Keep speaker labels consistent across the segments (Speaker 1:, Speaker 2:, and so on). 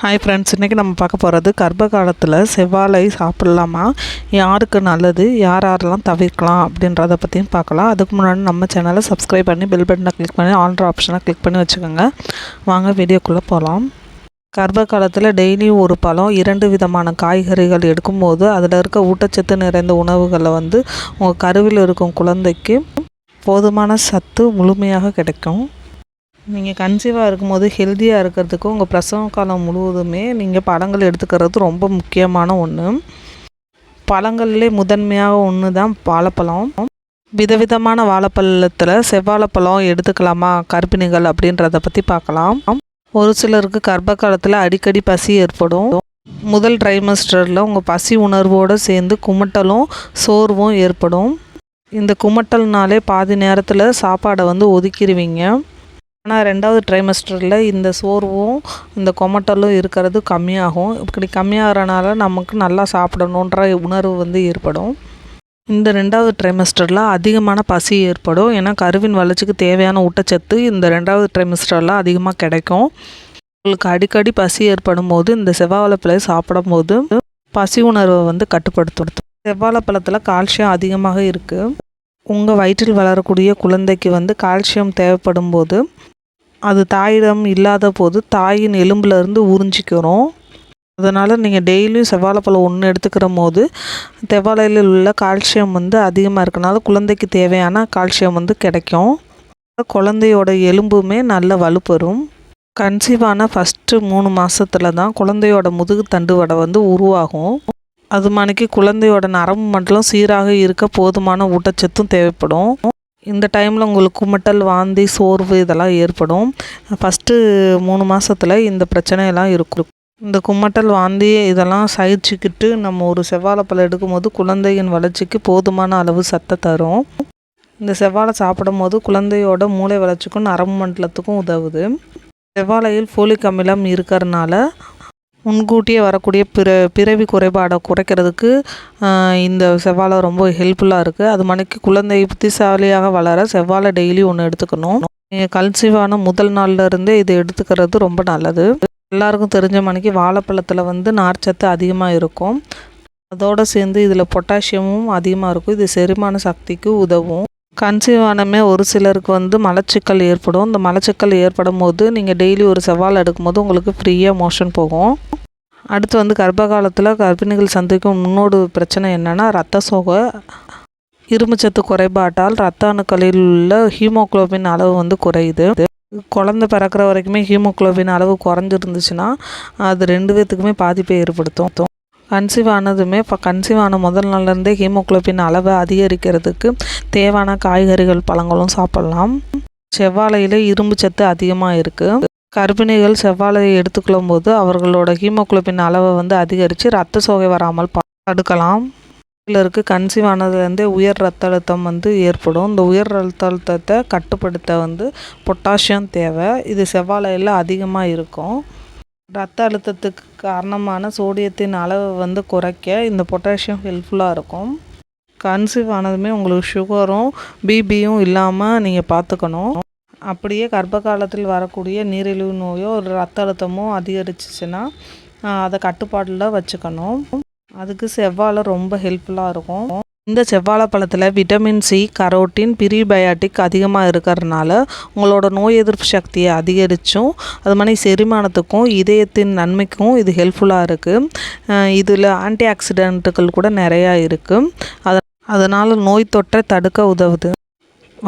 Speaker 1: Hi friends, இன்றைக்கி நம்ம பார்க்க போகிறது கர்ப்ப காலத்தில் செவ்வாழை சாப்பிட்லாமா, யாருக்கு நல்லது, யாரெல்லாம் தவிர்க்கலாம் அப்படின்றத பற்றியும் பார்க்கலாம். அதுக்கு முன்னாடி நம்ம சேனலை சப்ஸ்கிரைப் பண்ணி பெல் பட்டனை கிளிக் பண்ணி ஆல்ட்ரு ஆப்ஷனை கிளிக் பண்ணி வச்சுக்கோங்க. வாங்க வீடியோக்குள்ளே போகலாம். கர்ப்ப காலத்தில் டெய்லியும் ஒரு பழம், 2 விதமான காய்கறிகள் எடுக்கும்போது அதில் இருக்க ஊட்டச்சத்து நிறைந்த உணவுகளை உங்கள் கருவில் இருக்கும் குழந்தைக்கு போதுமான சத்து முழுமையாக கிடைக்கும். நீங்கள் கன்சீவாக இருக்கும்போது ஹெல்த்தியாக இருக்கிறதுக்கும் உங்கள் பிரசவ காலம் முழுவதுமே நீங்கள் பழங்கள் எடுத்துக்கிறது ரொம்ப முக்கியமான ஒன்று. பழங்கள்லே முதன்மையாக ஒன்று தான் வாழைப்பழம். விதவிதமான வாழைப்பழத்தில் செவ்வாழைப்பழம் எடுத்துக்கலாமா கர்ப்பிணிகள் அப்படின்றத பற்றி பார்க்கலாம். ஒரு சிலருக்கு கர்ப்ப காலத்தில் அடிக்கடி பசி ஏற்படும். முதல் ட்ரைமஸ்டரில் உங்கள் பசி உணர்வோடு சேர்ந்து குமட்டலும் சோர்வும் ஏற்படும். இந்த குமட்டல்னாலே பாதி நேரத்தில் சாப்பாடை ஒதுக்கிடுவீங்க. ஆனால் 2வது ட்ரைமஸ்டரில் இந்த சோர்வும் இந்த கொமட்டலும் இருக்கிறது கம்மியாகும். இப்படி கம்மியாகிறனால நமக்கு நல்லா சாப்பிடணுன்ற உணர்வு ஏற்படும். இந்த 2வது ட்ரைமஸ்டரில் அதிகமான பசி ஏற்படும். ஏன்னா கருவின் வளர்ச்சிக்கு தேவையான ஊட்டச்சத்து இந்த 2வது ட்ரைமஸ்டரில் அதிகமாக கிடைக்கும். உங்களுக்கு அடிக்கடி பசி ஏற்படும் போது இந்த செவ்வாழைப்பழம் சாப்பிடும் போது பசி உணர்வை கட்டுப்படுத்தும். செவ்வாழைப்பழத்தில் கால்சியம் அதிகமாக இருக்குது. உங்கள் வயிற்றில் வளரக்கூடிய குழந்தைக்கு கால்சியம் தேவைப்படும் போது அது தாயிடம் இல்லாத போது தாயின் எலும்புலேருந்து உறிஞ்சிக்கிறோம். அதனால் நீங்கள் டெய்லியும் செவ்வாழைப்பழம் ஒன்று எடுத்துக்கிற போது செவ்வாழையில் உள்ள கால்சியம் அதிகமாக இருக்கனால குழந்தைக்கு தேவையான கால்சியம் கிடைக்கும். குழந்தையோட எலும்புமே நல்ல வலுப்பெறும். கன்சீவான ஃபஸ்ட்டு 3 மாதத்தில் தான் குழந்தையோட முதுகு தண்டுவடை உருவாகும். அது மணிக்கு குழந்தையோட நரம்பு மண்டலம் சீராக இருக்க போதுமான ஊட்டச்சத்தும் தேவைப்படும். இந்த டைமில் உங்களுக்கு குமட்டல், வாந்தி, சோர்வு இதெல்லாம் ஏற்படும். ஃபஸ்ட்டு 3 மாதத்தில் இந்த பிரச்சனையெல்லாம் இருக்கும். இந்த குமட்டல், வாந்தி இதெல்லாம் சகிச்சுக்கிட்டு நம்ம ஒரு செவ்வாழைப்பழம் எடுக்கும்போது குழந்தையின் வளர்ச்சிக்கு போதுமான அளவு சத்தை தரும். இந்த செவ்வாழை சாப்பிடும் போது குழந்தையோட மூளை வளர்ச்சிக்கும் நரம்பு மண்டலத்துக்கும் உதவுது. செவ்வாழையில் ஃபோலிக் அமிலம் இருக்கிறதுனால முன்கூட்டியே வரக்கூடிய பிறவி குறைபாடை குறைக்கிறதுக்கு இந்த செவ்வாழை ரொம்ப ஹெல்ப்ஃபுல்லாக இருக்குது. அது மணிக்கு குழந்தை புத்திசாலியாக வளர செவ்வாழை டெய்லி ஒன்று எடுத்துக்கணும். நீங்கள் கன்சீவான முதல் நாள்லேருந்தே இது எடுத்துக்கிறது ரொம்ப நல்லது. எல்லாருக்கும் தெரிஞ்ச மணிக்கு வாழைப்பழத்தில் நார்ச்சத்து அதிகமாக இருக்கும். அதோடு சேர்ந்து இதில் பொட்டாசியமும் அதிகமாக இருக்கும். இது செரிமான சக்திக்கு உதவும். கன்சீவானமே ஒரு சிலருக்கு மலச்சிக்கல் ஏற்படும். இந்த மலச்சிக்கல் ஏற்படும் போது நீங்கள் டெய்லி ஒரு செவ்வாழை எடுக்கும்போது உங்களுக்கு ஃப்ரீயாக மோஷன் போகும். அடுத்து கர்ப்ப காலத்தில் கர்ப்பிணிகள் சந்திக்கும் முன்னோடு பிரச்சனை என்னென்னா இரத்த சோகை. இரும்புச்சத்து குறைபாட்டால் இரத்த அணுக்களில் உள்ள ஹீமோகுளோபின் அளவு குறையுது. குழந்தை பிறக்கிற வரைக்குமே ஹீமோகுளோபின் அளவு குறைஞ்சிருந்துச்சுன்னா அது 2 பேர்த்துக்குமே பாதிப்பை ஏற்படுத்தும். கன்சீவான முதல் நாள்லேருந்தே ஹீமோகுளோபின் அளவை அதிகரிக்கிறதுக்கு தேவையான காய்கறிகள், பழங்களும் சாப்பிட்லாம். செவ்வாழையில் இரும்பு சத்து அதிகமாக இருக்குது. கர்ப்பிணிகள் செவ்வாழையை எடுத்துக்கொள்ளும் போது அவர்களோட ஹீமோகுளோபின் அளவை அதிகரித்து இரத்த சோகை வராமல் தடுக்கலாம். சிலருக்கு கன்சீவானதுலேருந்தே உயர் ரத்த அழுத்தம் ஏற்படும். இந்த உயர் ரத்த அழுத்தத்தை கட்டுப்படுத்த பொட்டாசியம் தேவை. இது செவ்வாழையில் அதிகமாக இருக்கும். ரத்த அழுத்தத்துக்கு காரணமான சோடியத்தின் அளவை குறைக்க இந்த பொட்டாசியம் ஹெல்ப்ஃபுல்லாக இருக்கும். கன்சீவ் ஆனதுமே உங்களுக்கு சுகரும் பிபியும் இல்லாமல் நீங்கள் பார்த்துக்கணும். அப்படியே கர்ப்ப காலத்தில் வரக்கூடிய நீரிழிவு நோயோ ஒரு ரத்த அழுத்தமோ அதிகரிச்சிச்சுன்னா அதை கட்டுப்பாட்டில் வச்சுக்கணும். அதுக்கு செவ்வாழை ரொம்ப ஹெல்ப்ஃபுல்லாக இருக்கும். இந்த செவ்வாழைப்பழத்தில் விட்டமின் சி, கரோட்டின், பிரிபயாட்டிக் அதிகமாக இருக்கிறதுனால உங்களோட நோய் எதிர்ப்பு சக்தியை அதிகரித்தும் அது மாதிரி செரிமானத்துக்கும் இதயத்தின் நன்மைக்கும் இது ஹெல்ப்ஃபுல்லாக இருக்குது. இதில் ஆன்டி ஆக்சிடென்ட்டுகள் கூட நிறையா இருக்குது. அதனால் நோய் தொற்றை தடுக்க உதவுது.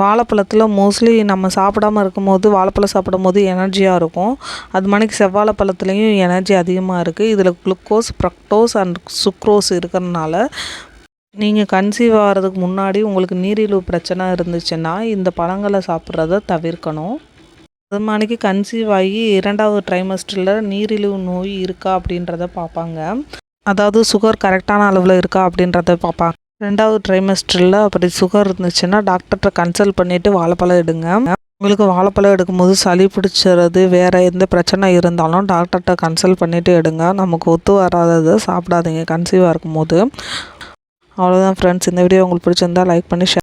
Speaker 1: வாழைப்பழத்தில் மோஸ்ட்லி நம்ம சாப்பிடாமல் இருக்கும்போது வாழைப்பழம் சாப்பிடும் போது எனர்ஜியாக இருக்கும். அது மாதிரி செவ்வாழைப்பழத்துலேயும் எனர்ஜி அதிகமாக இருக்குது. இதில் குளுக்கோஸ், ஃப்ரக்டோஸ் அண்ட் சுக்ரோஸ் இருக்கிறதுனால நீங்கள் கன்சீவ் ஆகிறதுக்கு முன்னாடி உங்களுக்கு நீரிழிவு பிரச்சனை இருந்துச்சுன்னா இந்த பழங்களை சாப்பிட்றத தவிர்க்கணும். அது மாதிரிக்கு கன்சீவ் ஆகி 2வது ட்ரைமஸ்டரில் நீரிழிவு நோய் இருக்கா அப்படின்றத பார்ப்பாங்க. அதாவது சுகர் கரெக்டான அளவில் இருக்கா அப்படின்றத பார்ப்பாங்க. 2வது ட்ரைமஸ்டரில் அப்படி சுகர் இருந்துச்சுன்னா டாக்டர்கிட்ட கன்சல்ட் பண்ணிவிட்டு வாழைப்பழம் எடுங்க. உங்களுக்கு வாழைப்பழம் எடுக்கும்போது சளி பிடிச்சிறது வேறு எந்த பிரச்சனை இருந்தாலும் டாக்டர்கிட்ட கன்சல்ட் பண்ணிவிட்டு எடுங்க. நமக்கு ஒத்து வராததை சாப்பிடாதீங்க கன்சீவாக இருக்கும்போது. அவ்வளோதான் ஃப்ரெண்ட்ஸ், இந்த வீடியோ உங்களுக்கு பிடிச்சிருந்தா லைக் பண்ணி ஷேர்